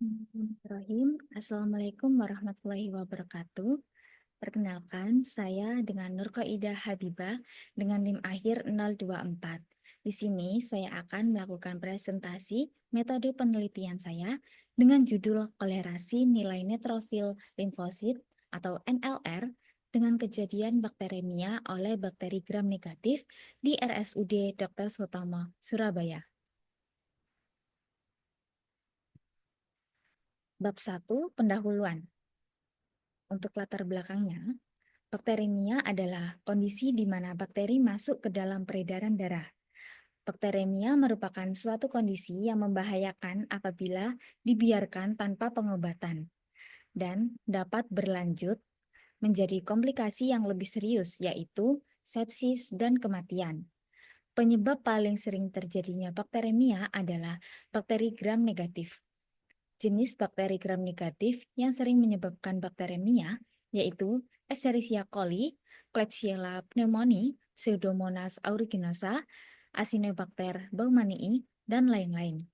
Bismillahirrahmanirrahim. Assalamualaikum warahmatullahi wabarakatuh. Perkenalkan, saya dengan Nurqaidah Habibah dengan NIM akhir 024. Di sini saya akan melakukan presentasi metode penelitian saya dengan judul kolerasi nilai neutrofil limfosit atau NLR dengan kejadian bakteremia oleh bakteri gram negatif di RSUD Dr. Sutomo, Surabaya. Bab 1, pendahuluan. Untuk latar belakangnya, bakteremia adalah kondisi di mana bakteri masuk ke dalam peredaran darah. Bakteremia merupakan suatu kondisi yang membahayakan apabila dibiarkan tanpa pengobatan dan dapat berlanjut menjadi komplikasi yang lebih serius, yaitu sepsis dan kematian. Penyebab paling sering terjadinya bakteremia adalah bakteri gram negatif. Jenis bakteri gram negatif yang sering menyebabkan bakteremia yaitu Escherichia coli, Klebsiella pneumoniae, Pseudomonas aeruginosa, Acinetobacter baumannii, dan lain-lain.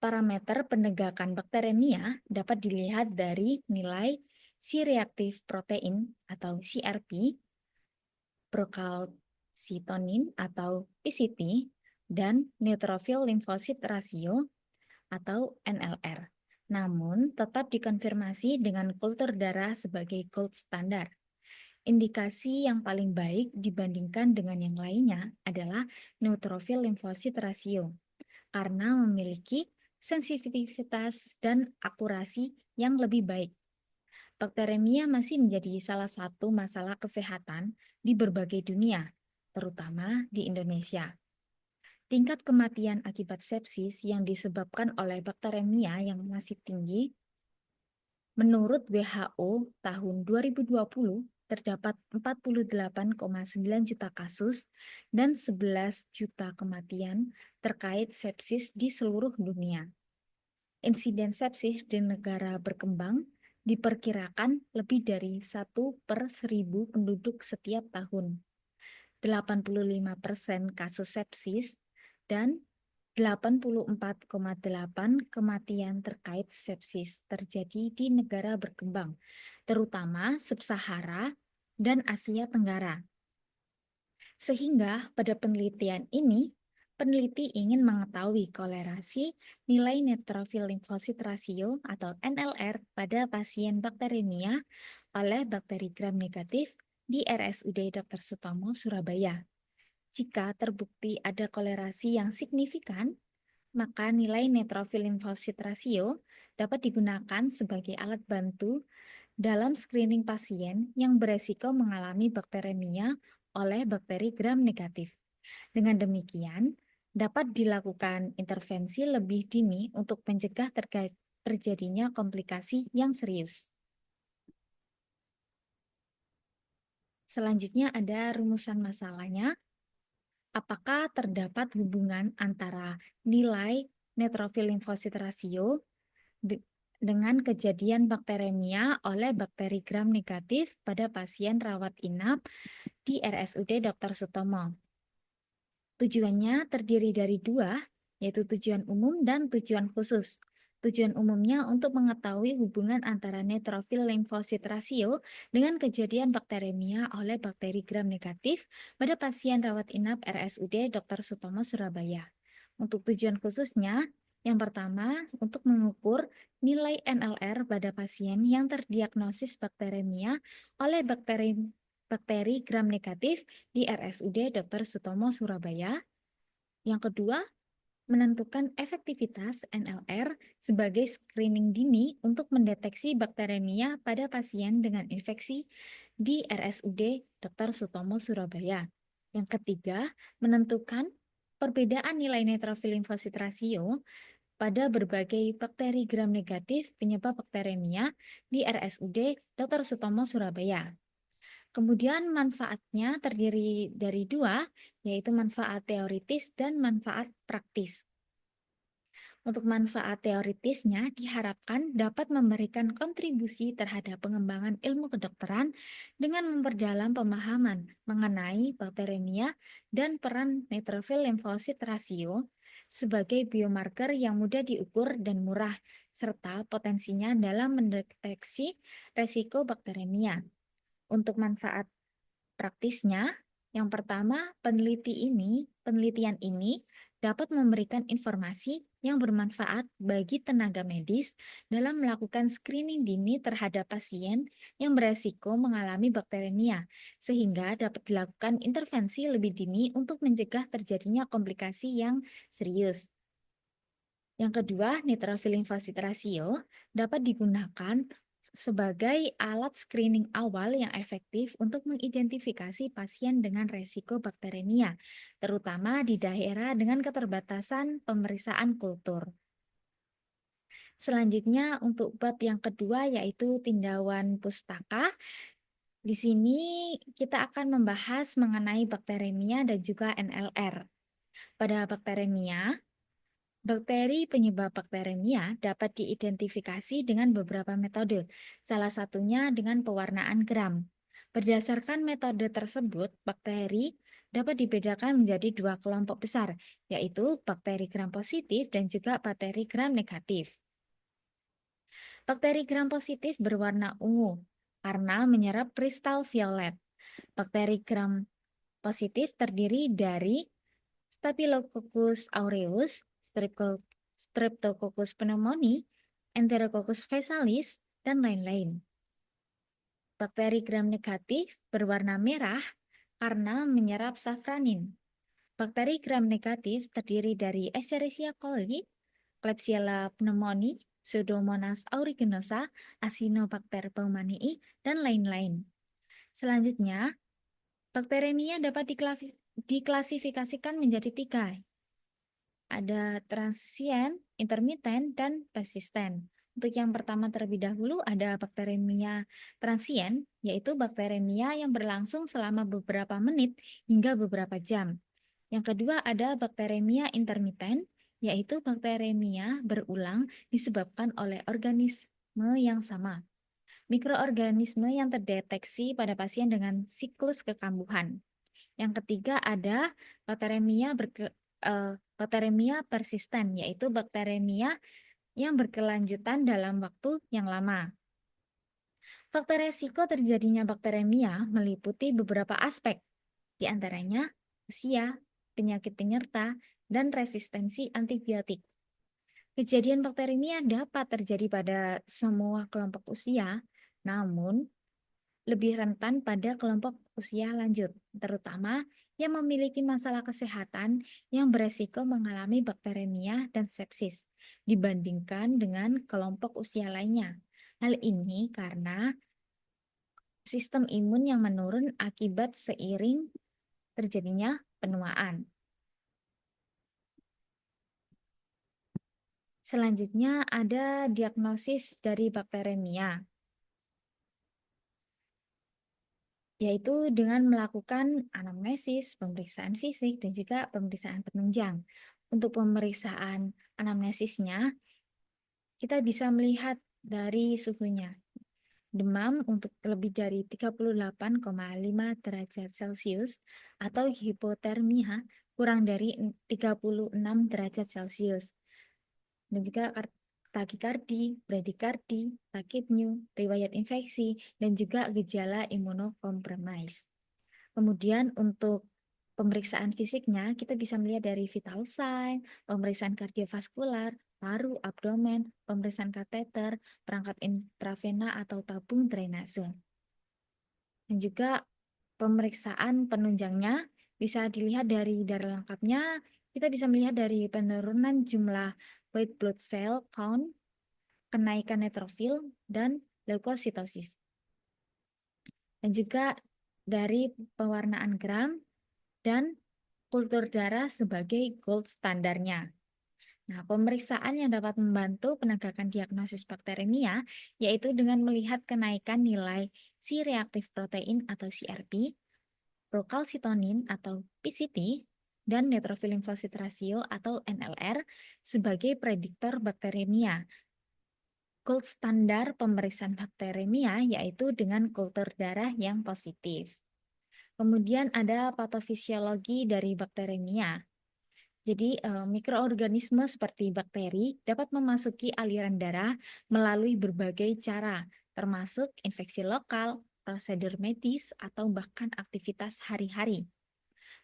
Parameter penegakan bakteremia dapat dilihat dari nilai C-reactive protein atau CRP, procalcitonin atau PCT, dan neutrophil lymphocyte ratio atau NLR. Namun, tetap dikonfirmasi dengan kultur darah sebagai gold standar. Indikasi yang paling baik dibandingkan dengan yang lainnya adalah neutrophil lymphocyte ratio, karena memiliki sensitivitas dan akurasi yang lebih baik. Bakteremia masih menjadi salah satu masalah kesehatan di berbagai dunia, terutama di Indonesia. Tingkat kematian akibat sepsis yang disebabkan oleh bakteremia yang masih tinggi, menurut WHO tahun 2020 terdapat 48,9 juta kasus dan 11 juta kematian terkait sepsis di seluruh dunia. Insiden sepsis di negara berkembang diperkirakan lebih dari 1/1000 penduduk setiap tahun. 85% kasus sepsis dan 84,8 kematian terkait sepsis terjadi di negara berkembang, terutama Sub-Sahara dan Asia Tenggara. Sehingga pada penelitian ini, peneliti ingin mengetahui kolerasi nilai neutrophil lymphocyte ratio atau NLR pada pasien bakteremia oleh bakteri gram negatif di RSUD Dr. Sutomo, Surabaya. Jika terbukti ada kolerasi yang signifikan, maka nilai neutrophil lymphocyte ratio dapat digunakan sebagai alat bantu dalam screening pasien yang beresiko mengalami bakteremia oleh bakteri gram negatif. Dengan demikian, dapat dilakukan intervensi lebih dini untuk mencegah terjadinya komplikasi yang serius. Selanjutnya ada rumusan masalahnya. Apakah terdapat hubungan antara nilai neutrophil lymphocyte ratio dengan kejadian bakteremia oleh bakteri gram negatif pada pasien rawat inap di RSUD Dr. Sutomo? Tujuannya terdiri dari dua, yaitu tujuan umum dan tujuan khusus. Tujuan umumnya untuk mengetahui hubungan antara neutrophil lymphocyte ratio dengan kejadian bakteremia oleh bakteri gram negatif pada pasien rawat inap RSUD Dr. Sutomo, Surabaya. Untuk tujuan khususnya, yang pertama, untuk mengukur nilai NLR pada pasien yang terdiagnosis bakteremia oleh bakteri gram negatif di RSUD Dr. Sutomo, Surabaya. Yang kedua, menentukan efektivitas NLR sebagai screening dini untuk mendeteksi bakteremia pada pasien dengan infeksi di RSUD Dr. Sutomo, Surabaya. Yang ketiga, menentukan perbedaan nilai neutrophil lymphocyte ratio pada berbagai bakteri gram negatif penyebab bakteremia di RSUD Dr. Sutomo, Surabaya. Kemudian manfaatnya terdiri dari dua, yaitu manfaat teoritis dan manfaat praktis. Untuk manfaat teoritisnya diharapkan dapat memberikan kontribusi terhadap pengembangan ilmu kedokteran dengan memperdalam pemahaman mengenai bakteremia dan peran neutrophil limfosit rasio sebagai biomarker yang mudah diukur dan murah, serta potensinya dalam mendeteksi resiko bakteremia. Untuk manfaat praktisnya, yang pertama, penelitian ini dapat memberikan informasi yang bermanfaat bagi tenaga medis dalam melakukan screening dini terhadap pasien yang beresiko mengalami bakteremia, sehingga dapat dilakukan intervensi lebih dini untuk mencegah terjadinya komplikasi yang serius. Yang kedua, neutrophil limfosit rasio dapat digunakan sebagai alat screening awal yang efektif untuk mengidentifikasi pasien dengan resiko bakteremia, terutama di daerah dengan keterbatasan pemeriksaan kultur. Selanjutnya, untuk bab yang kedua yaitu tinjauan pustaka. Di sini kita akan membahas mengenai bakteremia dan juga NLR. Pada bakteremia, bakteri penyebab bakteremia dapat diidentifikasi dengan beberapa metode, salah satunya dengan pewarnaan gram. Berdasarkan metode tersebut, bakteri dapat dibedakan menjadi dua kelompok besar, yaitu bakteri gram positif dan juga bakteri gram negatif. Bakteri gram positif berwarna ungu karena menyerap kristal violet. Bakteri gram positif terdiri dari Staphylococcus aureus, Streptococcus pneumoniae, Enterococcus faecalis, dan lain-lain. Bakteri gram negatif berwarna merah karena menyerap safranin. Bakteri gram negatif terdiri dari Escherichia coli, Klebsiella pneumoniae, Pseudomonas aeruginosa, Acinetobacter baumannii, dan lain-lain. Selanjutnya, bakteremia dapat diklasifikasikan menjadi tiga. Ada transient, intermittent, dan persisten. Untuk yang pertama terlebih dahulu ada bakteremia transient, yaitu bakteremia yang berlangsung selama beberapa menit hingga beberapa jam. Yang kedua ada bakteremia intermittent, yaitu bakteremia berulang disebabkan oleh organisme yang sama. Mikroorganisme yang terdeteksi pada pasien dengan siklus kekambuhan. Yang ketiga ada bakteremia persisten, yaitu bakteremia yang berkelanjutan dalam waktu yang lama. Faktor resiko terjadinya bakteremia meliputi beberapa aspek, di antaranya usia, penyakit penyerta, dan resistensi antibiotik. Kejadian bakteremia dapat terjadi pada semua kelompok usia, namun lebih rentan pada kelompok usia lanjut, terutama yang memiliki masalah kesehatan yang beresiko mengalami bakteremia dan sepsis dibandingkan dengan kelompok usia lainnya. Hal ini karena sistem imun yang menurun akibat seiring terjadinya penuaan. Selanjutnya ada diagnosis dari bakteremia, yaitu dengan melakukan anamnesis, pemeriksaan fisik, dan juga pemeriksaan penunjang. Untuk pemeriksaan anamnesisnya, kita bisa melihat dari suhunya. Demam untuk lebih dari 38,5 derajat Celcius atau hipotermia kurang dari 36 derajat Celcius. Dan juga takikardi, bradikardi, takipneu, riwayat infeksi, dan juga gejala imunokompromis. Kemudian untuk pemeriksaan fisiknya, kita bisa melihat dari vital sign, pemeriksaan kardiovaskular, paru, abdomen, pemeriksaan kateter, perangkat intravena atau tabung drainase. Dan juga pemeriksaan penunjangnya bisa dilihat dari darah lengkapnya, kita bisa melihat dari penurunan jumlah white blood cell count, kenaikan neutrofil, dan leukositosis. Dan juga dari pewarnaan gram dan kultur darah sebagai gold standarnya. Nah, pemeriksaan yang dapat membantu penegakan diagnosis bakteremia yaitu dengan melihat kenaikan nilai C-reactive protein atau CRP, prokalsitonin atau PCT, dan neutrophil lymphocyte ratio atau NLR sebagai prediktor bakteremia. Gold standar pemeriksaan bakteremia yaitu dengan kultur darah yang positif. Kemudian ada patofisiologi dari bakteremia. Jadi, mikroorganisme seperti bakteri dapat memasuki aliran darah melalui berbagai cara, termasuk infeksi lokal, prosedur medis, atau bahkan aktivitas hari-hari.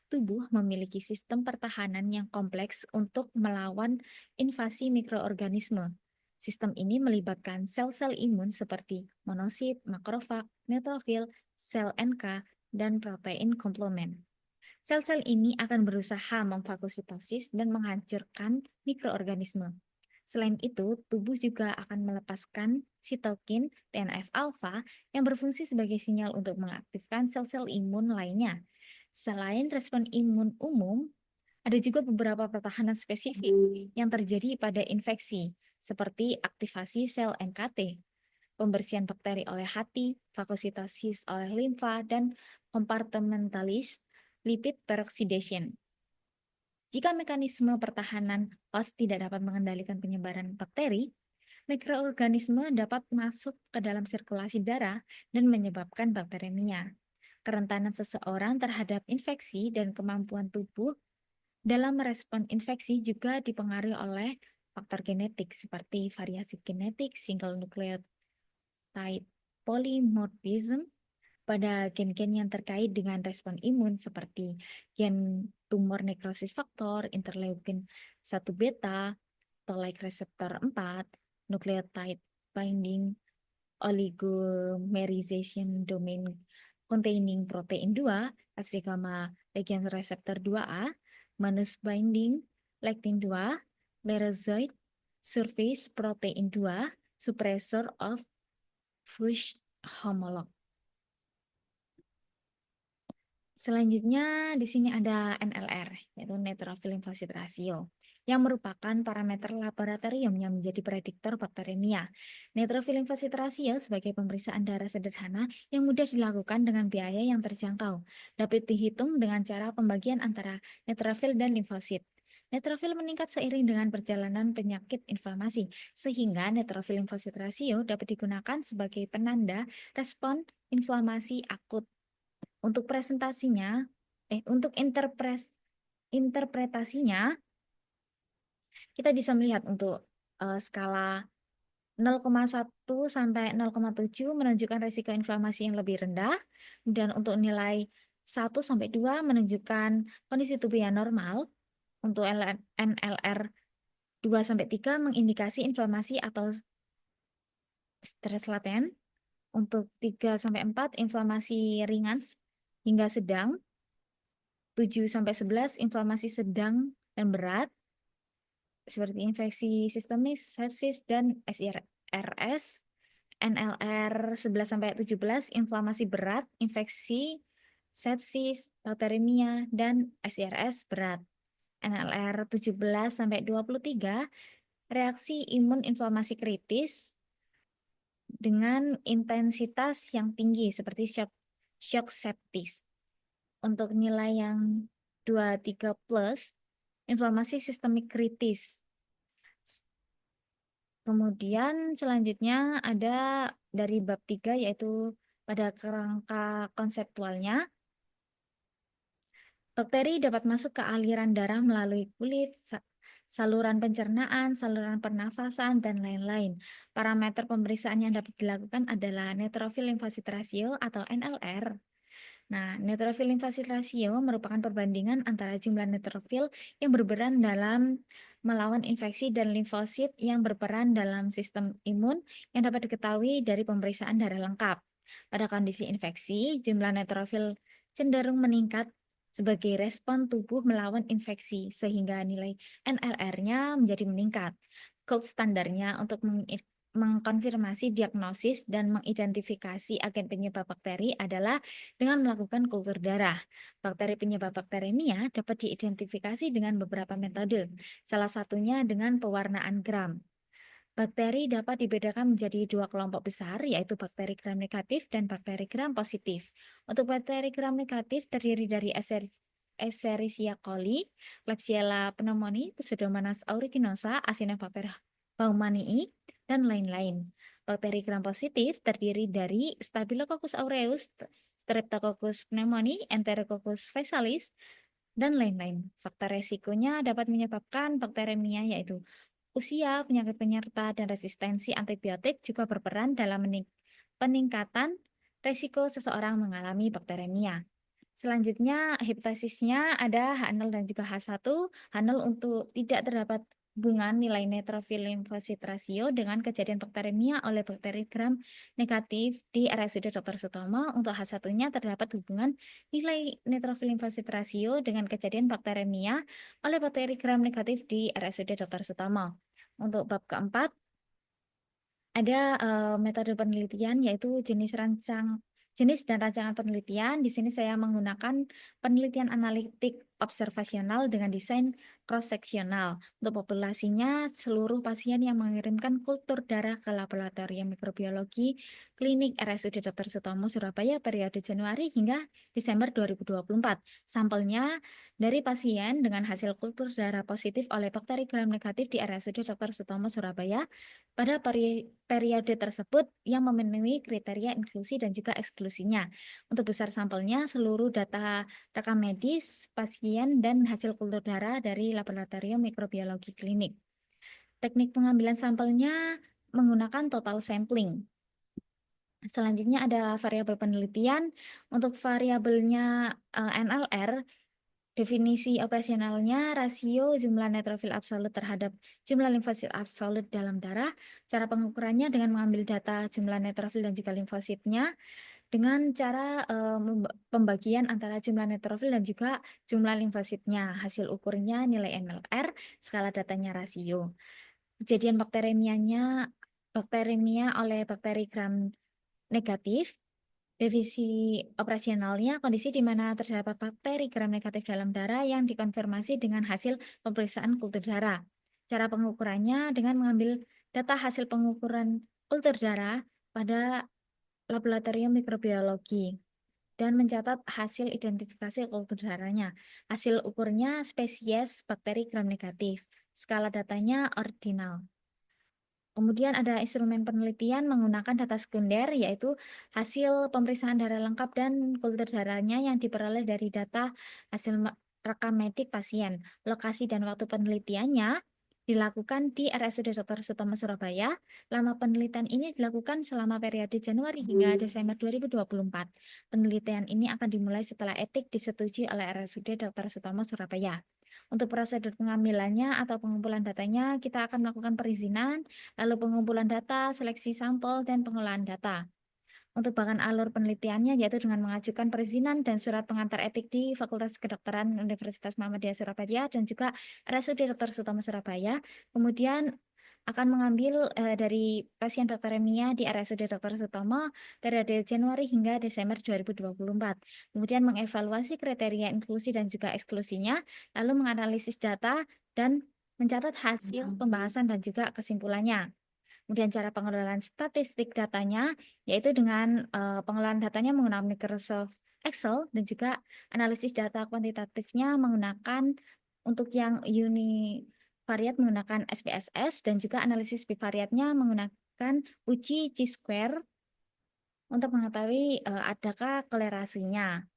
Tubuh memiliki sistem pertahanan yang kompleks untuk melawan invasi mikroorganisme. Sistem ini melibatkan sel-sel imun seperti monosit, makrofag, neutrofil, sel NK, dan protein komplement. Sel-sel ini akan berusaha memfagositosis dan menghancurkan mikroorganisme. Selain itu, tubuh juga akan melepaskan sitokin TNF-alfa yang berfungsi sebagai sinyal untuk mengaktifkan sel-sel imun lainnya. Selain respon imun umum, ada juga beberapa pertahanan spesifik yang terjadi pada infeksi, seperti aktivasi sel NKT, pembersihan bakteri oleh hati, fagositosis oleh limfa, dan kompartementalis lipid peroxidation. Jika mekanisme pertahanan host tidak dapat mengendalikan penyebaran bakteri, mikroorganisme dapat masuk ke dalam sirkulasi darah dan menyebabkan bakteremia. Kerentanan seseorang terhadap infeksi dan kemampuan tubuh dalam merespon infeksi juga dipengaruhi oleh faktor genetik seperti variasi genetik, single nucleotide polymorphism pada gen-gen yang terkait dengan respon imun seperti gen tumor necrosis factor, interleukin 1 beta, toll-like receptor 4, nucleotide binding oligomerization domain containing protein 2, Fc gamma ligand receptor 2A, manus binding lectin 2, merozoite surface protein 2, suppressor of Fuchs homolog. Selanjutnya di sini ada NLR, yaitu neutrophil lymphocyte ratio, yang merupakan parameter laboratorium yang menjadi prediktor bakteremia. Neutrophil lymphocyte ratio sebagai pemeriksaan darah sederhana yang mudah dilakukan dengan biaya yang terjangkau, dapat dihitung dengan cara pembagian antara neutrophil dan limfosit. Neutrophil meningkat seiring dengan perjalanan penyakit inflamasi, sehingga neutrophil lymphocyte ratio dapat digunakan sebagai penanda respon inflamasi akut. Untuk untuk interpretasinya, kita bisa melihat untuk skala 0,1 sampai 0,7 menunjukkan risiko inflamasi yang lebih rendah, dan untuk nilai 1 sampai 2 menunjukkan kondisi tubuh yang normal. Untuk NLR 2 sampai 3 mengindikasi inflamasi atau stres laten. Untuk 3 sampai 4 inflamasi ringan hingga sedang. 7 sampai 11 inflamasi sedang dan berat seperti infeksi sistemik, sepsis, dan SIRS. NLR 11 sampai 17 inflamasi berat, infeksi, sepsis, bakteremia, dan SIRS berat. NLR 17 sampai 23 reaksi imun inflamasi kritis dengan intensitas yang tinggi seperti shock septis. Untuk nilai yang 23 plus, inflamasi sistemik kritis. Kemudian selanjutnya ada dari bab 3 yaitu pada kerangka konseptualnya. Bakteri dapat masuk ke aliran darah melalui kulit, saluran pencernaan, saluran pernafasan, dan lain-lain. Parameter pemeriksaan yang dapat dilakukan adalah neutrophil lymphocyte ratio atau NLR. Nah, neutrophil lymphocyte ratio merupakan perbandingan antara jumlah neutrofil yang berperan dalam melawan infeksi dan limfosit yang berperan dalam sistem imun yang dapat diketahui dari pemeriksaan darah lengkap. Pada kondisi infeksi, jumlah neutrofil cenderung meningkat sebagai respon tubuh melawan infeksi, sehingga nilai NLR-nya menjadi meningkat. Gold standarnya untuk mengkonfirmasi diagnosis dan mengidentifikasi agen penyebab bakteri adalah dengan melakukan kultur darah. Bakteri penyebab bakteremia dapat diidentifikasi dengan beberapa metode, salah satunya dengan pewarnaan gram. Bakteri dapat dibedakan menjadi dua kelompok besar, yaitu bakteri gram negatif dan bakteri gram positif. Untuk bakteri gram negatif terdiri dari Escherichia coli, Klebsiella pneumoniae, Pseudomonas aeruginosa, Acinetobacter baumannii, dan lain-lain. Bakteri gram positif terdiri dari Staphylococcus aureus, Streptococcus pneumoniae, Enterococcus faecalis, dan lain-lain. Faktor resikonya dapat menyebabkan bakteremia yaitu usia, penyakit penyerta, dan resistensi antibiotik juga berperan dalam peningkatan resiko seseorang mengalami bakteremia. Selanjutnya, hepatosisnya ada H0 dan juga H1. H0 untuk tidak terdapat hubungan nilai neutrophil limfosit rasio dengan kejadian bakteremia oleh bakteri gram negatif di RSUD Dr. Sutomo. Untuk H1-nya terdapat hubungan nilai neutrophil limfosit rasio dengan kejadian bakteremia oleh bakteri gram negatif di RSUD Dr. Sutomo. Untuk bab keempat, ada metode penelitian yaitu jenis dan rancangan penelitian. Di sini saya menggunakan penelitian analitik observasional dengan desain cross-seksional. Untuk populasinya, seluruh pasien yang mengirimkan kultur darah ke laboratorium mikrobiologi klinik RSUD Dr. Sutomo Surabaya periode Januari hingga Desember 2024. Sampelnya dari pasien dengan hasil kultur darah positif oleh bakteri gram negatif di RSUD Dr. Sutomo Surabaya pada periode tersebut yang memenuhi kriteria inklusi dan juga eksklusinya. Untuk besar sampelnya, seluruh data rekam medis, pasien, dan hasil kultur darah dari laboratorium mikrobiologi klinik. Teknik pengambilan sampelnya menggunakan total sampling. Selanjutnya ada variabel penelitian. Untuk variabelnya NLR, definisi operasionalnya rasio jumlah neutrofil absolut terhadap jumlah limfosit absolut dalam darah. Cara pengukurannya dengan mengambil data jumlah neutrofil dan juga limfositnya dengan cara pembagian antara jumlah neutrofil dan juga jumlah limfositnya. Hasil ukurnya nilai NLR, skala datanya rasio. Kejadian bakteremia oleh bakteri gram negatif. Definisi operasionalnya kondisi di mana terdapat bakteri gram negatif dalam darah yang dikonfirmasi dengan hasil pemeriksaan kultur darah. Cara pengukurannya dengan mengambil data hasil pengukuran kultur darah pada laboratorium mikrobiologi dan mencatat hasil identifikasi kultur darahnya. Hasil ukurnya spesies bakteri gram negatif. Skala datanya ordinal. Kemudian ada instrumen penelitian menggunakan data sekunder, yaitu hasil pemeriksaan darah lengkap dan kultur darahnya yang diperoleh dari data hasil rekam medik pasien. Lokasi dan waktu penelitiannya dilakukan di RSUD Dr. Sutomo Surabaya. Lama penelitian ini dilakukan selama periode Januari hingga Desember 2024. Penelitian ini akan dimulai setelah etik disetujui oleh RSUD Dr. Sutomo Surabaya. Untuk prosedur pengambilannya atau pengumpulan datanya, kita akan melakukan perizinan, lalu pengumpulan data, seleksi sampel, dan pengolahan data. Untuk bahkan alur penelitiannya yaitu dengan mengajukan perizinan dan surat pengantar etik di Fakultas Kedokteran Universitas Muhammadiyah Surabaya dan juga RSUD Dr. Sutomo Surabaya. Kemudian akan mengambil dari pasien bakteremia di RSUD Dr. Sutomo periode Januari hingga Desember 2024. Kemudian mengevaluasi kriteria inklusi dan juga eksklusinya, lalu menganalisis data dan mencatat hasil pembahasan dan juga kesimpulannya. Kemudian cara pengelolaan statistik datanya, yaitu dengan pengelolaan datanya menggunakan Microsoft Excel dan juga analisis data kuantitatifnya menggunakan untuk yang univariat menggunakan SPSS dan juga analisis bivariatnya menggunakan uji chi-square untuk mengetahui adakah kolerasinya.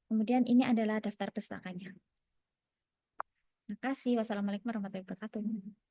Kemudian ini adalah daftar pustakanya. Terima kasih. Wassalamualaikum warahmatullahi wabarakatuh.